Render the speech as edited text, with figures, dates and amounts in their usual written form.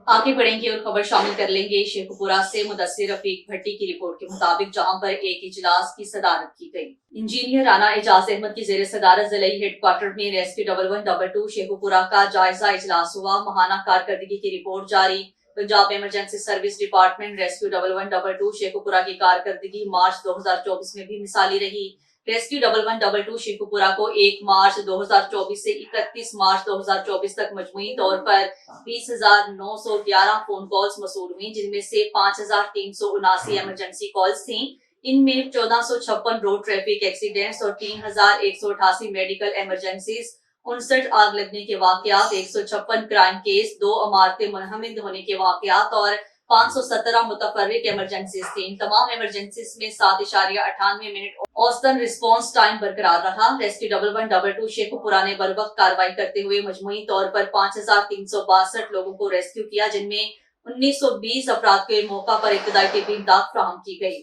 आगे बढ़ेंगे और खबर शामिल कर लेंगे शेखपुरा से मुदस्सिर रफीक भट्टी की रिपोर्ट के मुताबिक, जहां पर एक इजलास की सदारत की गई। इंजीनियर राना एजाज अहमद की जेर सदारत जिला हेडक्वार्टर में रेस्क्यू 1112 शेखपुरा का जायजा इजलास हुआ। माहाना कारकर्दगी की रिपोर्ट जारी। Punjab emergency service department rescue 1112 Sheikhpura की कारकर्दगी मार्च 2024 में भी मिसाली रही। रेस्क्यू 1112 शेखपुरा को 1 मार्च 2024 से 31 मार्च 2024 तक मजमूई तौर पर 20,911 फोन कॉल्स मसूल हुई, जिनमें से 5,379 इमरजेंसी कॉल्स थी। इनमें 1,456 रोड ट्रैफिक एक्सीडेंट्स और 3,188 मेडिकल इमरजेंसीज, 59 आग लगने के वाकयात, 156 क्राइम केस, 2 इमारतें मुनहमिद होने के वाकयात और 517 मुतफर्रिक इमरजेंसीज थी। इन तमाम इमरजेंसीज में 7.98 मिनट औसतन रिस्पांस टाइम बरकरार रहा। रेस्क्यू 1112 शेखपुरा ने बरवक्त कार्रवाई करते हुए मजमूई तौर पर 5,362 लोगों को रेस्क्यू किया, जिनमें 1920 अफराद के मौका पर इब्तदाई तिब्बी इमदाद फराहम की गई।